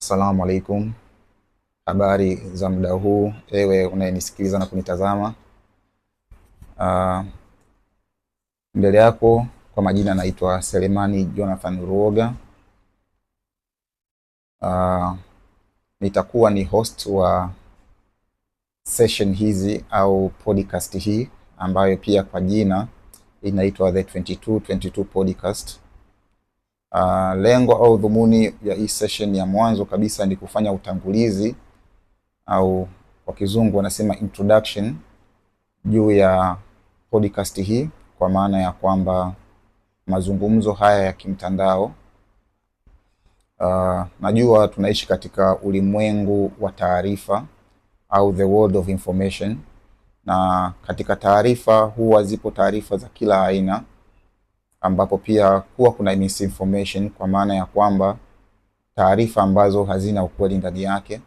Assalamu alaikum. Habari za muda huu, ewe unayenisikiliza na kunitazama. Mbele yako kwa majina naitwa Selemani Jonathan Ruoga. Nitakuwa ni host wa session hizi au podcast hii ambayo pia kwa jina inaitwa The 2222 Podcast. Lengo au dhumuni ya hii session ya mwanzo kabisa ni kufanya utangulizi au kwa kizungu wanasema introduction juu ya podcast hii, kwa maana ya kwamba mazungumzo haya ya kimtandao, najua tunaishi katika ulimwengu wa taarifa au the world of information, na katika taarifa huwa zipo taarifa za kila aina, ambapo pia huwa kuna misinformation, kwa maana ya kwamba taarifa ambazo hazina ukweli ndani yake.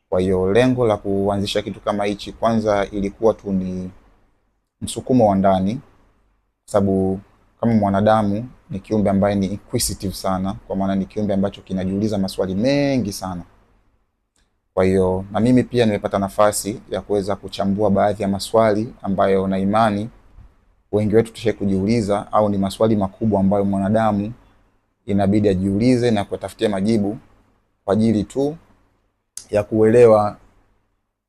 Kwa hiyo lengo la kuanzisha kitu kama hichi, kwanza ilikuwa tu ni msukumo wa ndani, sababu kama mwanadamu ni kiumbe ambaye ni inquisitive sana, kwa maana ni kiumbe ambacho kinajiuliza maswali mengi sana. Kwa hiyo na mimi pia nimepata nafasi ya kuweza kuchambua baadhi ya maswali ambayo na imani wengi wetu tushe kujiuliza, au ni maswali makubwa ambayo mwanadamu inabidi ajiulize na kutafutia majibu kwa ajili tu ya kuelewa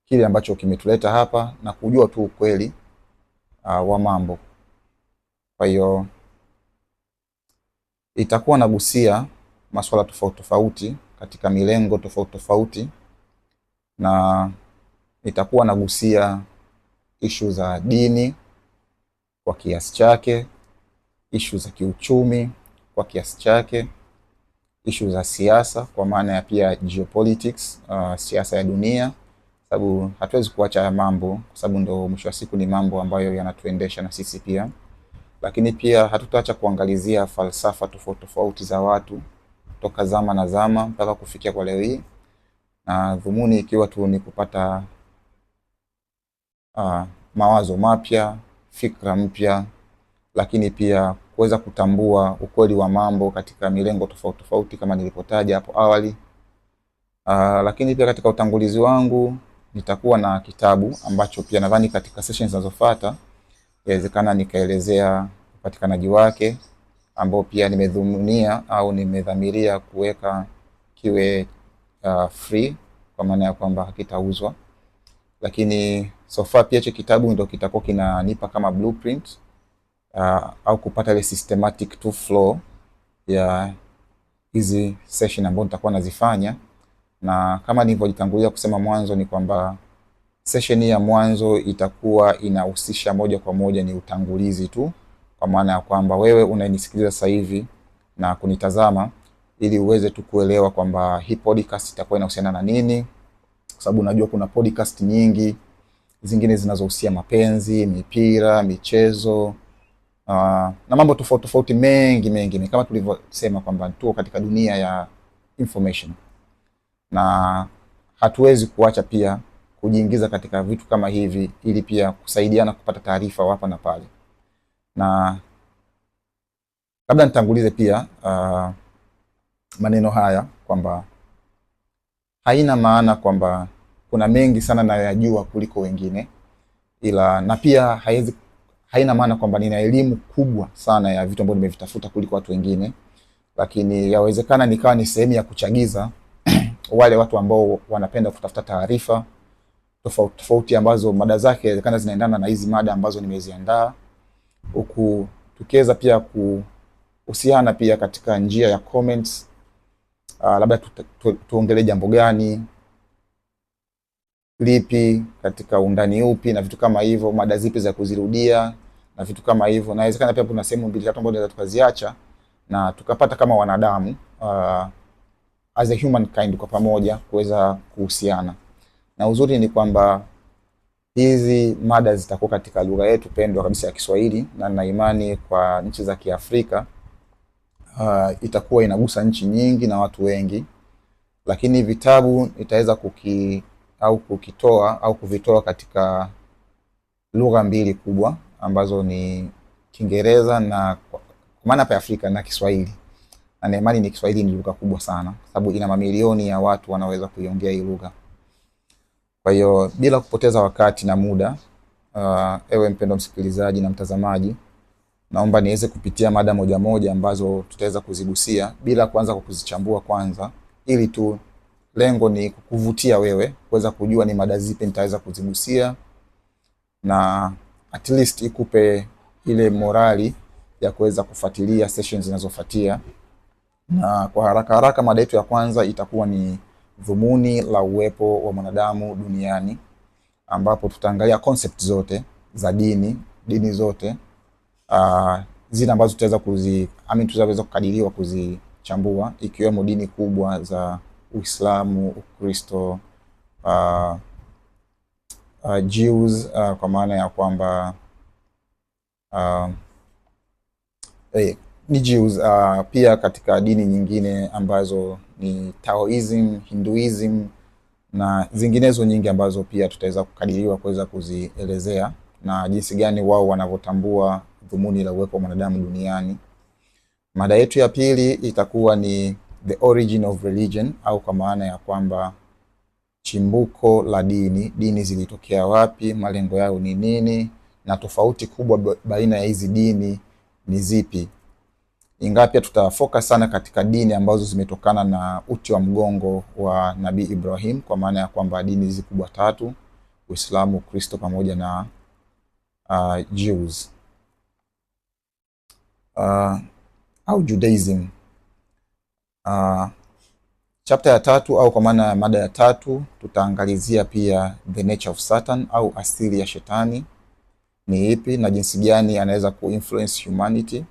kile ambacho kimetuleta hapa na kujua tu ukweli wa mambo. Kwa hiyo itakuwa nagusia masuala tofauti tofauti katika milengo tofauti tofauti, na itakuwa nagusia issue za dini kwa kiasi chake, issue za kiuchumi kwa kiasi chake, issue za siasa kwa maana ya pia geopolitics, siasa ya dunia, sababu hatuwezi kuacha ya mambo, kwa sababu ndio mwisho wa siku ni mambo ambayo yanatuendesha na sisi pia. Lakini pia hatutaacha kuangalizia falsafa tofauti tofauti za watu toka zama na zama mpaka kufikia kwa leo hii, na dhumuni ikiwa tu ni kupata mawazo mapya, fikra mpya, lakini pia kuweza kutambua ukweli wa mambo katika milengo tofauti tofauti kama nilipotaja hapo awali. Lakini pia katika utangulizi wangu nitakuwa na kitabu ambacho pia nadhani katika sessions zinazofuata inawezekana nikaelezea upatikanaji wake, ambao pia nimedhumunia au nimedhamiria kuweka kiwe free, kwa maana ya kwamba hakitauzwa. Lakini so far pia hicho kitabu ndio kitakuwa kinanipa kama blueprint au kupata ile systematic to flow ya hizi session ambazo nitakuwa nazifanya. Na kama nilivyojitangulia kusema mwanzo ni kwamba session hii ya mwanzo itakuwa inahusisha moja kwa moja ni utangulizi tu, kwa maana ya kwamba wewe unanisikiliza sasa hivi na kunitazama, ili uweze tu kuelewa kwamba hii podcast itakuwa inahusiana na nini, kwa sababu unajua kuna podcast nyingi zingine zinazohusia mapenzi, mipira, michezo, na mambo tofauti tofauti mengi, kama tulivyosema kwamba tuko katika dunia ya information, na hatuwezi kuacha pia kujiingiza katika vitu kama hivi ili pia kusaidiana kupata taarifa hapa na pale. Na labda nitangulize pia maneno haya kwamba haina maana kwamba kuna mengi sana nayajua kuliko wengine, ila na pia haina maana kwamba nina elimu kubwa sana ya vitu ambavyo nimevitafuta kuliko watu wengine, lakini yawezekana nikawa ni sehemu ya kuchagiza wale watu ambao wanapenda kutafuta taarifa tofauti tofauti ambazo mada zake inawezekana zinaendana na hizi mada ambazo nimeziandaa, huku tukiweza pia kuhusiana pia katika njia ya comments, labda tuongelee jambo gani lipi katika undani upi na vitu kama hivyo, mada zipi za kuzirudia na vitu kama hivyo. Na inawezekana pia kuna sehemu mbili tatu ambazo tunaweza tukaziacha na tukapata kama wanadamu as a humankind kwa pamoja kuweza kuhusiana. Na uzuri ni kwamba hizi mada zitakuwa katika lugha yetu pendwa kabisa ya Kiswahili, na nina imani kwa nchi za Kiafrika itakuwa inagusa nchi nyingi na watu wengi. Lakini vitabu itaweza kukitoa au kuvitoa katika lugha mbili kubwa ambazo ni Kiingereza na kwa maana pa Afrika na Kiswahili. na naimani ni Kiswahili ni lugha kubwa sana, sababu ina mamilioni ya watu wanaweza kuiongea hii lugha. Kwa hiyo bila kupoteza wakati na muda, ewe mpendwa msikilizaji na mtazamaji, naomba niweze kupitia mada moja moja ambazo tutaweza kuzigusia bila kuanza kwa kuzichambua kwanza, ili tu lengo ni kukuvutia wewe kuweza kujua ni mada zipi nitaweza kuzigusia, na at least ikupe ile morali ya kuweza kufuatilia sessions zinazofuatia. Na kwa haraka haraka, mada yetu ya kwanza itakuwa ni dhumuni la uwepo wa mwanadamu duniani, ambapo tutaangalia concept zote za dini zote zile ambazo tutaweza kukadiriwa kuzichambua, ikiwemo dini kubwa za Uislamu, Ukristo, Jews, kwa maana ya kwamba ni Jews, pia katika dini nyingine ambazo ni Taoism, Hinduism na zinginezo nyingi ambazo pia tutaweza kukadiriwa kuweza kuzielezea na jinsi gani wao wanavyotambua dhumuni la uwepo wa mwanadamu duniani. Mada yetu ya pili itakuwa ni the origin of religion, au kwa maana ya kwamba chimbuko la dini zilitokea wapi, malengo yao ni nini, na tofauti kubwa baina ya hizi dini ni zipi. Ingawa pia tutafocus sana katika dini ambazo zimetokana na uti wa mgongo wa Nabii Ibrahim, kwa maana ya kwamba dini hizi kubwa tatu: Uislamu, Ukristo pamoja na Jews au Judaism. Chapter ya tatu, au kwa maana ya mada ya tatu, tutaangalizia pia the nature of Satan, au asili ya shetani ni ipi na jinsi gani anaweza kuinfluence humanity.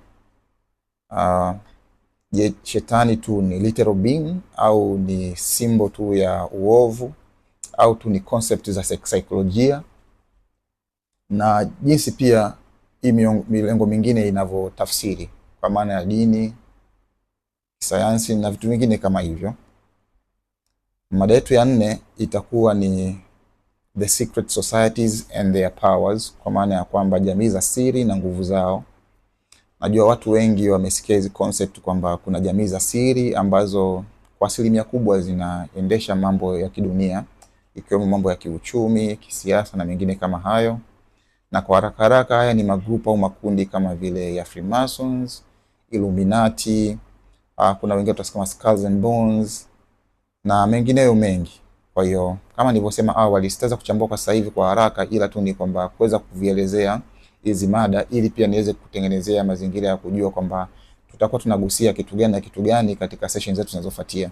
Je, shetani tu ni literal being au ni symbol tu ya uovu au tu ni concept za saikolojia, na jinsi pia hii milengo mingine inavyotafsiri kwa maana ya dini, sayansi na vitu vingine kama hivyo. Mada yetu ya 4 itakuwa ni the secret societies and their powers, kwa maana ya kwamba jamii za siri na nguvu zao. Najua watu wengi wamesikia hizi concept kwamba kuna jamii za siri ambazo kwa asilimia kubwa zinaendesha mambo ya kidunia, ikiwemo mambo ya kiuchumi, kisiasa na mengine kama hayo. Na kwa haraka haraka, haya ni magrupu au makundi kama vile ya Freemasons, Illuminati, kuna wengine tutasema Skulls and Bones na mengineyo mengi. Kwa hiyo kama nilivyosema awali, sitaweza kuchambua kwa sasa hivi kwa haraka, ila tu ni kwamba kuweza kuvielezea hizi mada ili pia niweze kutengenezea mazingira ya kujua kwamba tutakuwa tunagusia kitu gani na kitu gani katika session zetu zinazofuatia.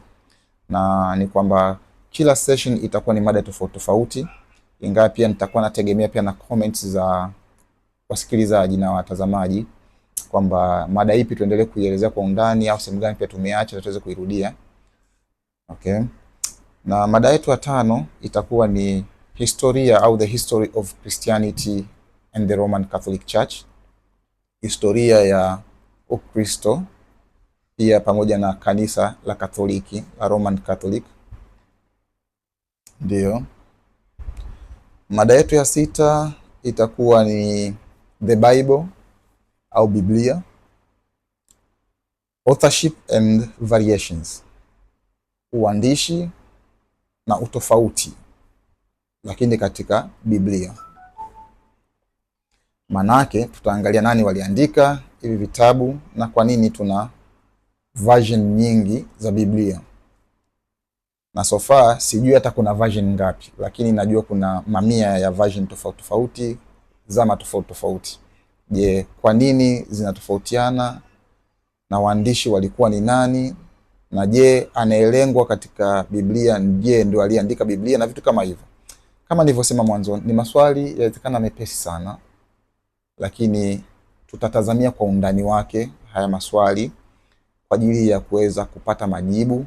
Na ni kwamba kila session itakuwa ni mada tofauti tofauti, ingawa pia nitakuwa nategemea pia na comments za wasikilizaji na watazamaji kwamba mada ipi tuendelee kuielezea kwa undani au sehemu gani pia tumeacha tuweze kuirudia. Okay. Na mada yetu ya 5 itakuwa ni historia au the history of Christianity and the Roman Catholic Church, historia ya Ukristo pia pamoja na kanisa la Katoliki la Roman Catholic. Ndio. Mada yetu ya 6 itakuwa ni the Bible au Biblia, authorship and variations, uandishi na utofauti lakini katika Biblia. Manake tutaangalia nani waliandika hivi vitabu na kwa nini tuna version nyingi za Biblia. Na so far sijui hata kuna version ngapi, lakini najua kuna mamia ya version tofauti tofauti, zama tofauti tofauti. Je, kwa nini zinatofautiana na waandishi walikuwa ni nani? Na je, anaelengwa katika Biblia je ndio aliandika Biblia na vitu kama hivyo. Kama nilivyosema mwanzo, ni maswali yanawezekana mepesi sana, lakini tutatazamia kwa undani wake haya maswali kwa ajili ya kuweza kupata majibu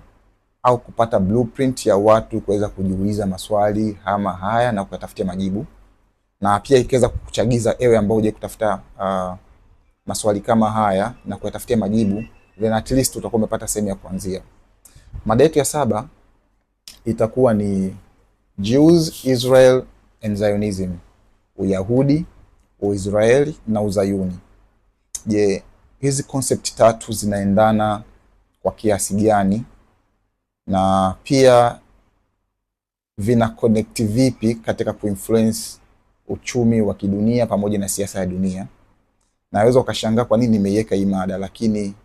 au kupata blueprint ya watu kuweza kujiuliza maswali kama haya na kutafutia majibu, na pia ikiweza kukuchagiza ewe ambao uje kutafuta maswali kama haya na kutafutia majibu, then at least utakuwa umepata sehemu ya kuanzia. Mada yetu ya 7 itakuwa ni Jews, Israel and Zionism, Uyahudi, Uisraeli na Uzayuni. Je, hizi concept tatu zinaendana kwa kiasi gani, na pia vina connect vipi katika kuinfluence uchumi wa kidunia pamoja na siasa ya dunia. Naweza ukashangaa kwa nini nimeiweka hii mada, lakini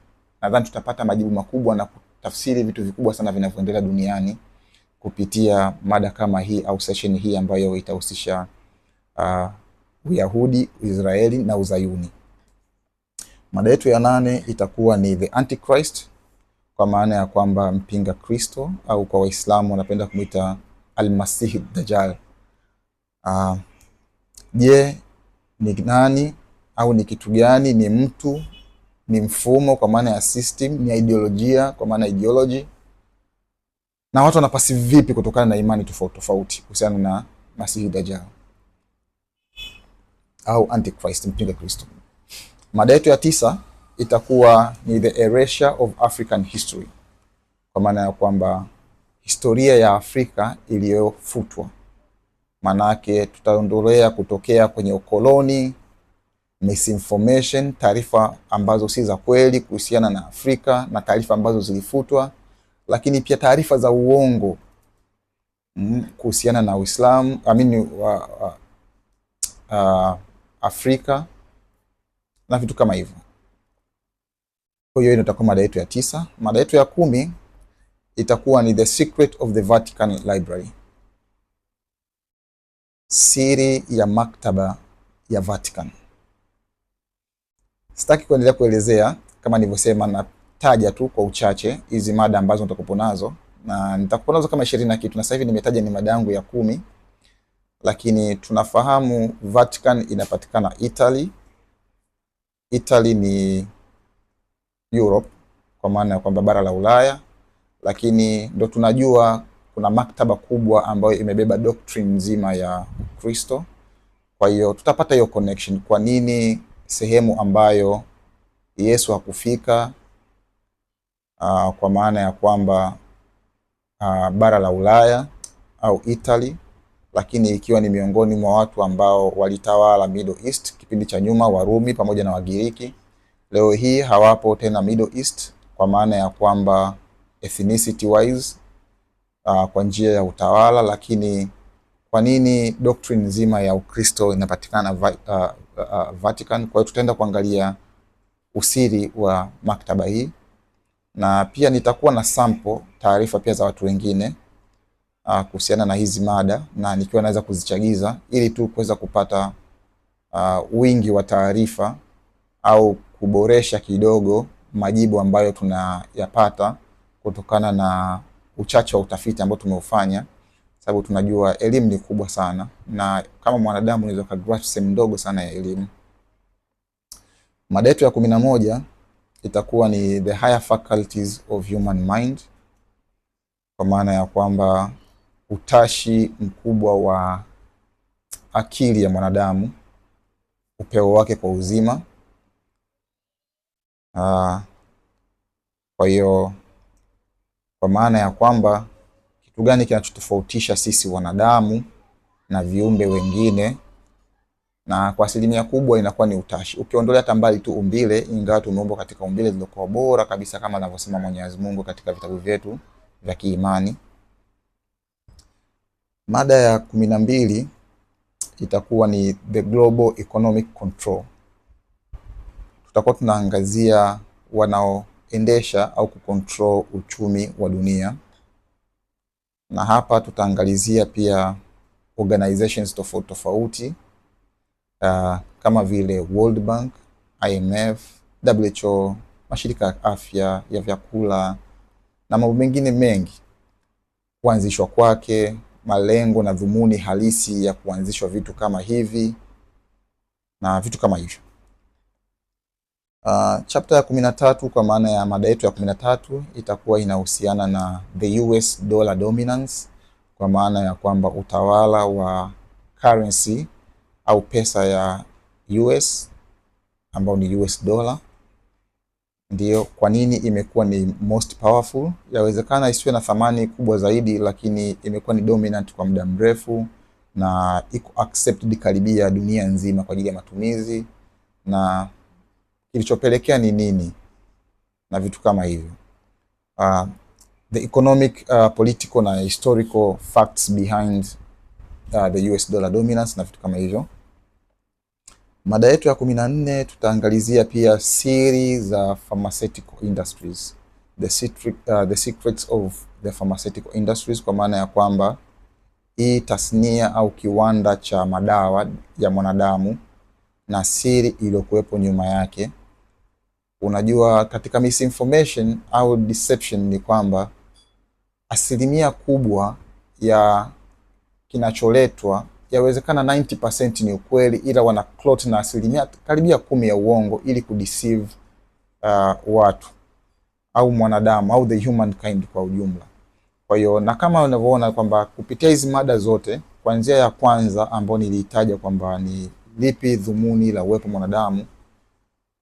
nadhani tutapata majibu makubwa na kutafsiri vitu vikubwa sana vinavyoendelea duniani kupitia mada kama hii au session hii ambayo itahusisha Uyahudi, Israeli na Uzayuni. Mada yetu ya 8 itakuwa ni the Antichrist, kwa maana ya kwamba mpinga Kristo, au kwa Waislamu wanapenda kumuita Al-Masih Dajjal. Je, ni nani au ni kitu gani? Ni mtu, ni mfumo kwa maana ya system, ni ideolojia kwa maana ideology, na watu wanapasi vipi kutokana na imani tofauti tofauti kuhusiana na Masih Dajjal au Antichrist, mpinga Kristo. Mada yetu ya 9 itakuwa ni the erasure of African history, kwa maana ya kwamba historia ya Afrika iliyofutwa. Manake tutaondolea kutokea kwenye ukoloni, misinformation, taarifa ambazo si za kweli kuhusiana na Afrika na taarifa ambazo zilifutwa, lakini pia taarifa za uongo kuhusiana na Uislamu, Afrika na vitu kama hivyo. Kwa hiyo itakuwa mada yetu ya 9. Mada yetu ya 10 itakuwa ni the secret of the Vatican Library, siri ya maktaba ya Vatican. Sitaki kuendelea kuelezea, kama nilivyosema, nataja tu kwa uchache hizi mada ambazo nitakupo nazo, na nitakupo nazo kama 20 na kitu, na sasa hivi nimetaja ni mada yangu ya 10. Lakini tunafahamu Vatican inapatikana Italy. Italy ni Europe, kwa maana ya kwamba bara la Ulaya, lakini ndo tunajua kuna maktaba kubwa ambayo imebeba doctrine nzima ya Kristo. Kwa hiyo tutapata hiyo connection, kwa nini sehemu ambayo Yesu hakufika, kwa maana ya kwamba bara la Ulaya au Italy, lakini ikiwa ni miongoni mwa watu ambao walitawala Middle East kipindi cha nyuma, Warumi pamoja na Wagiriki. Leo hii hawapo tena Middle East, kwa maana ya kwamba ethnicity wise, kwa njia ya utawala, lakini kwa nini doctrine nzima ya Ukristo inapatikana Vatican? Kwa hiyo tutaenda kuangalia usiri wa maktaba hii, na pia nitakuwa na sample taarifa pia za watu wengine kuhusiana na hizi mada, na nikiwa naweza kuzichagiza ili tu kuweza kupata wingi wa taarifa au kuboresha kidogo majibu ambayo tunayapata kutokana na uchache wa utafiti ambao tumeufanya, sababu tunajua elimu ni kubwa sana, na kama mwanadamu unaweza kugrasp sehemu ndogo sana ya elimu. Mada yetu ya 11 itakuwa ni the higher faculties of human mind, kwa maana ya kwamba utashi mkubwa wa akili ya mwanadamu, upeo wake kwa uzima. Kwa hiyo kwa maana ya kwamba kitu gani kinachotofautisha sisi wanadamu na viumbe wengine, na kwa asilimia kubwa inakuwa ni utashi. Ukiondolea hata mbali tu umbile, ingawa tumeumbwa katika umbile lilokuwa bora kabisa kama anavyosema Mwenyezi Mungu katika vitabu vyetu vya kiimani. Mada ya 12 itakuwa ni the global economic control. Tutakuwa tunaangazia wanaoendesha au kucontrol uchumi wa dunia, na hapa tutaangalizia pia organizations tofauti tofauti kama vile World Bank, IMF, WHO, mashirika ya afya ya vyakula na mambo mengine mengi, kuanzishwa kwake, malengo na dhumuni halisi ya kuanzishwa vitu kama hivi na vitu kama hivyo. Chapter ya 13, kwa maana ya mada yetu ya 13, itakuwa inahusiana na the US dollar dominance, kwa maana ya kwamba utawala wa currency au pesa ya US ambao ni US dollar. Ndio kwa nini imekuwa ni most powerful. Yawezekana isiwe na thamani kubwa zaidi, lakini imekuwa ni dominant kwa muda mrefu na iko accepted karibia dunia nzima kwa ajili ya matumizi, na kilichopelekea ni nini na vitu kama hivyo. uh, the economic, political na historical facts behind the US dollar dominance na vitu kama hivyo. Mada yetu ya 14 tutaangalizia pia siri za pharmaceutical industries, the secrets of the pharmaceutical industries, kwa maana ya kwamba hii tasnia au kiwanda cha madawa ya mwanadamu na siri iliyokuwepo nyuma yake. Unajua, katika misinformation au deception ni kwamba asilimia kubwa ya kinacholetwa yawezekana 90% ni ukweli, ila wana clout na asilimia karibia 10 ya uongo ili kudeceive watu au mwanadamu au the humankind kwa ujumla. Kwa hiyo, na kama unavyoona kwamba kupitia hizi mada zote, kuanzia ya kwanza ambayo nilitaja kwamba ni lipi dhumuni la uwepo mwanadamu,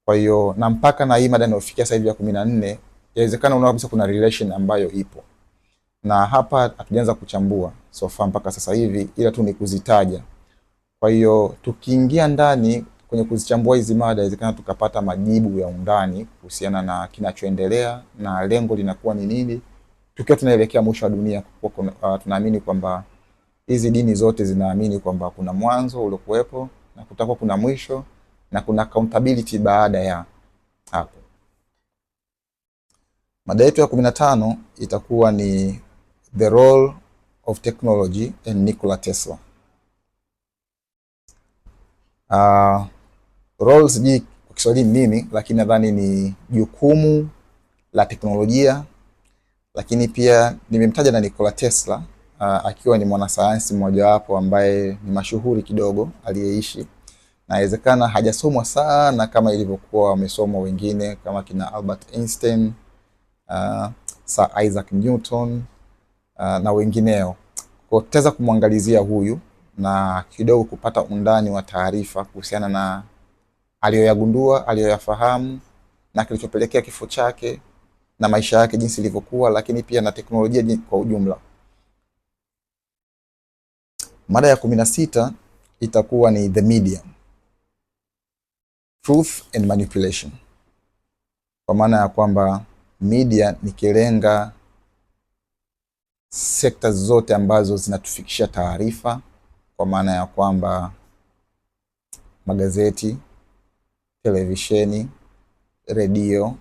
kwa hiyo na mpaka na hii mada inayofikia sasa hivi ya 14, inawezekana unaona kabisa kuna relation ambayo ipo. Na hapa hatujaanza kuchambua so far mpaka sasa hivi, ila tu ni kuzitaja. Kwa hiyo tukiingia ndani kwenye kuzichambua hizi mada, inawezekana tukapata majibu ya undani kuhusiana na kinachoendelea na lengo linakuwa ni nini, tukiwa tunaelekea mwisho wa dunia. Tunaamini kwamba hizi dini zote zinaamini kwamba kuna mwanzo uliokuwepo na kutakuwa kuna mwisho na kuna accountability baada ya hapo. Mada yetu ya 15 itakuwa ni the role of technology and Nikola Tesla. Role sijui kwa Kiswahili nini, lakini nadhani ni jukumu la teknolojia. Lakini pia nimemtaja na Nikola Tesla akiwa ni mwanasayansi mmojawapo ambaye ni mashuhuri kidogo aliyeishi, na inawezekana hajasomwa sana kama ilivyokuwa wamesomwa wengine kama kina Albert Einstein, Sir Isaac Newton na wengineo. Kwa tutaweza kumwangalizia huyu na kidogo kupata undani wa taarifa kuhusiana na aliyoyagundua, aliyoyafahamu na kilichopelekea kifo chake na maisha yake jinsi ilivyokuwa, lakini pia na teknolojia kwa ujumla. Mada ya 16 itakuwa ni the media, truth and manipulation, kwa maana ya kwamba media nikilenga sekta zote ambazo zinatufikisha taarifa, kwa maana ya kwamba magazeti, televisheni, redio,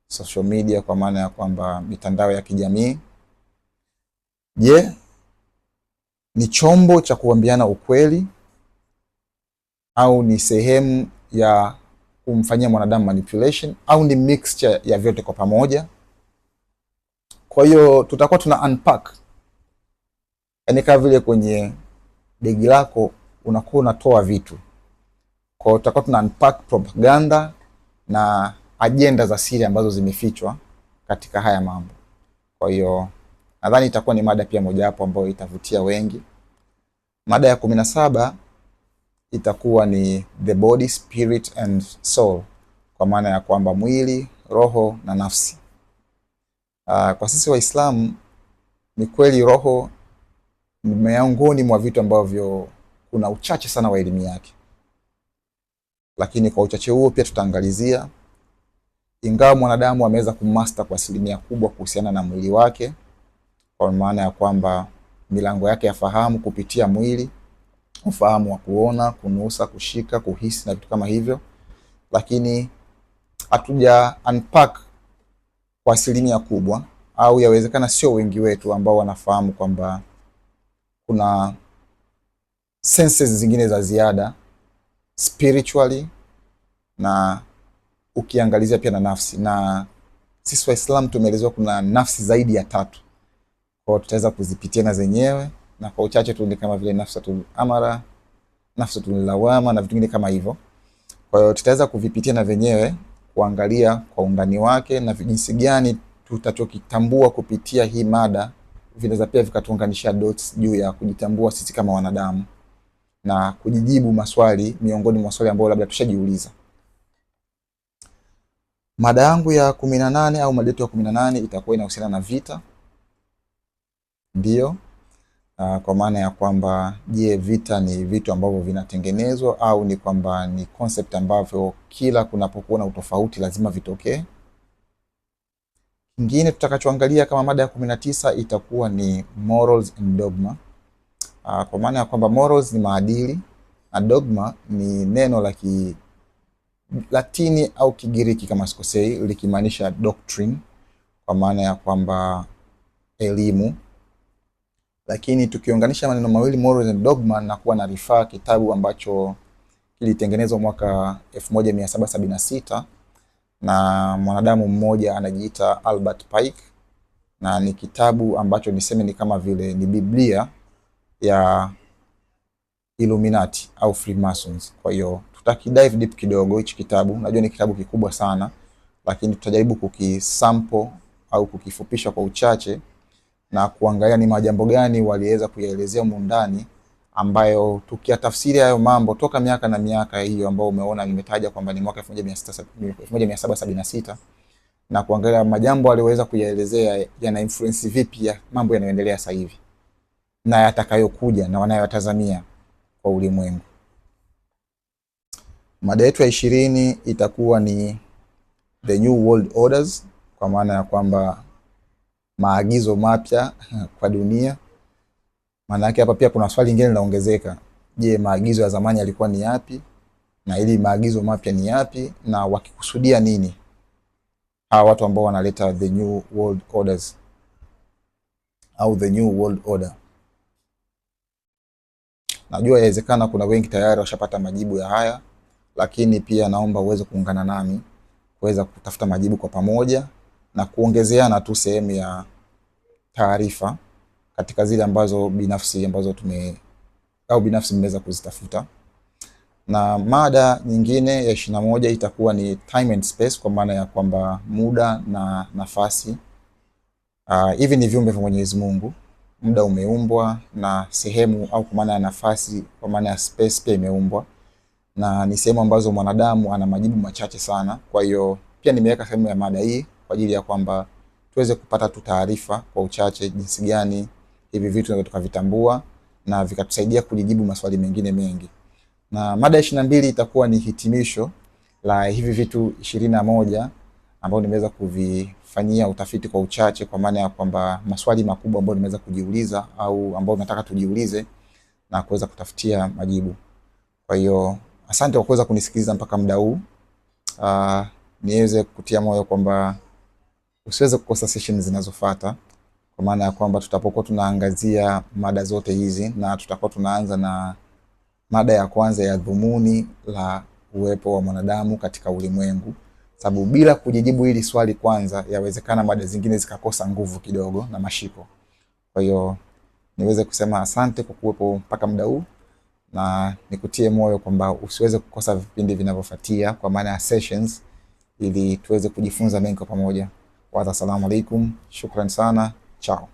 social media, kwa maana ya kwamba mitandao ya kijamii. Je, ni chombo cha kuambiana ukweli au ni sehemu ya kumfanyia mwanadamu manipulation au ni mixture ya vyote kwa pamoja? Kwa hiyo tutakuwa tuna unpack, yaani kama vile kwenye begi lako unakuwa unatoa vitu. Kwa hiyo tutakuwa tuna unpack propaganda na ajenda za siri ambazo zimefichwa katika haya mambo. Kwa hiyo nadhani itakuwa ni mada pia mojawapo ambayo itavutia wengi. Mada ya 17 itakuwa ni the body, spirit and soul, kwa maana ya kwamba mwili, roho na nafsi. Kwa sisi Waislamu ni kweli roho ni miongoni mwa vitu ambavyo kuna uchache sana wa elimu yake, lakini kwa uchache huo pia tutaangalizia, ingawa mwanadamu ameweza kumaster kwa asilimia kubwa kuhusiana na mwili wake, kwa maana ya kwamba milango yake ya fahamu kupitia mwili, ufahamu wa kuona, kunusa, kushika, kuhisi na vitu kama hivyo, lakini hatuja unpack kwa asilimia kubwa, au yawezekana sio wengi wetu ambao wanafahamu kwamba kuna senses zingine za ziada spiritually, na ukiangalizia pia na nafsi. Na sisi Waislamu tumeelezewa kuna nafsi zaidi ya 3. Kwa hiyo tutaweza kuzipitia na zenyewe, na kwa uchache tu ni kama vile nafsatul amara, nafsatul lawama na vitu vingine kama hivyo. Kwa hiyo tutaweza kuvipitia na venyewe, kuangalia kwa undani wake na jinsi gani tutachokitambua kupitia hii mada vinaweza pia vikatuunganisha dots juu ya kujitambua sisi kama wanadamu na kujijibu maswali miongoni mwa swali ambayo labda tushajiuliza. Mada yangu ya 18 au mada yetu ya 18 itakuwa inahusiana na vita. Ndio, kwa maana ya kwamba je, vita ni vitu ambavyo vinatengenezwa au ni kwamba ni concept ambavyo kila kunapokuwa na utofauti lazima vitokee? Kingine tutakachoangalia kama mada ya 19 itakuwa ni morals and dogma. Kwa maana ya kwamba morals ni maadili na dogma ni neno la Kilatini au Kigiriki kama sikosei, likimaanisha doctrine, kwa maana ya kwamba elimu. Lakini tukiunganisha maneno mawili morals and dogma, na kuwa na rifaa kitabu ambacho kilitengenezwa mwaka 1776 na mwanadamu mmoja anajiita Albert Pike, na ni kitabu ambacho niseme ni kama vile ni Biblia ya Illuminati au Freemasons. Kwa hiyo tutakidive deep kidogo hichi kitabu. Najua ni kitabu kikubwa sana, lakini tutajaribu kukisample au kukifupisha kwa uchache na kuangalia ni majambo gani waliweza kuyaelezea humu ndani, ambayo tukiyatafsiri hayo mambo toka miaka na miaka hiyo ambao umeona nimetaja kwamba ni mwaka 1776, na kuangalia majambo walioweza kuyaelezea yana influence vipi ya mambo yanayoendelea sasa hivi na yatakayokuja na wanayotazamia kwa ulimwengu. Mada yetu ya 20 itakuwa ni the new world orders, kwa maana ya kwamba maagizo mapya kwa dunia. Maana yake hapa pia kuna swali lingine linaongezeka. Je, maagizo ya zamani yalikuwa ni yapi na ili maagizo mapya ni yapi, na wakikusudia nini hawa watu ambao wanaleta the new world orders au the new world order? Najua inawezekana kuna wengi tayari washapata majibu ya haya, lakini pia naomba uweze kuungana nami kuweza kutafuta majibu kwa pamoja na kuongezeana tu sehemu ya taarifa katika zile ambazo binafsi mmeweza kuzitafuta. Na mada nyingine ya 21 itakuwa ni time and space, kwa maana ya kwamba muda na nafasi. Hivi ni viumbe vya Mwenyezi Mungu. Muda umeumbwa na sehemu au kwa maana ya nafasi, kwa maana ya space pia imeumbwa, na ni sehemu ambazo mwanadamu ana majibu machache sana. Kwa hiyo pia nimeweka sehemu ya mada hii kwa ajili ya kwamba tuweze kupata tu taarifa kwa uchache jinsi gani hivi vitu tunaweza tukavitambua na vikatusaidia kujibu maswali mengine mengi. Na mada ya 22 itakuwa ni hitimisho la hivi vitu 21 ambao nimeweza kuvifanyia utafiti kwa uchache, kwa maana ya kwamba maswali makubwa ambayo nimeweza kujiuliza au ambao nataka tujiulize na kuweza kutafutia majibu. Kwa hiyo asante kwa kuweza kunisikiliza mpaka muda huu. Niweze kutia moyo kwamba usiweze kukosa session zinazofuata, kwa maana ya kwamba tutapokuwa tunaangazia mada zote hizi, na tutakuwa tunaanza na mada ya kwanza ya dhumuni la uwepo wa mwanadamu katika ulimwengu, sababu bila kujijibu hili swali kwanza, yawezekana mada zingine zikakosa nguvu kidogo na mashiko. Kwa hiyo niweze kusema asante kwa kuwepo mpaka muda huu, na nikutie moyo kwamba usiweze kukosa vipindi vinavyofuatia kwa maana ya sessions, ili tuweze kujifunza mengi kwa pamoja. Wa assalamu alaikum, shukran sana, chao.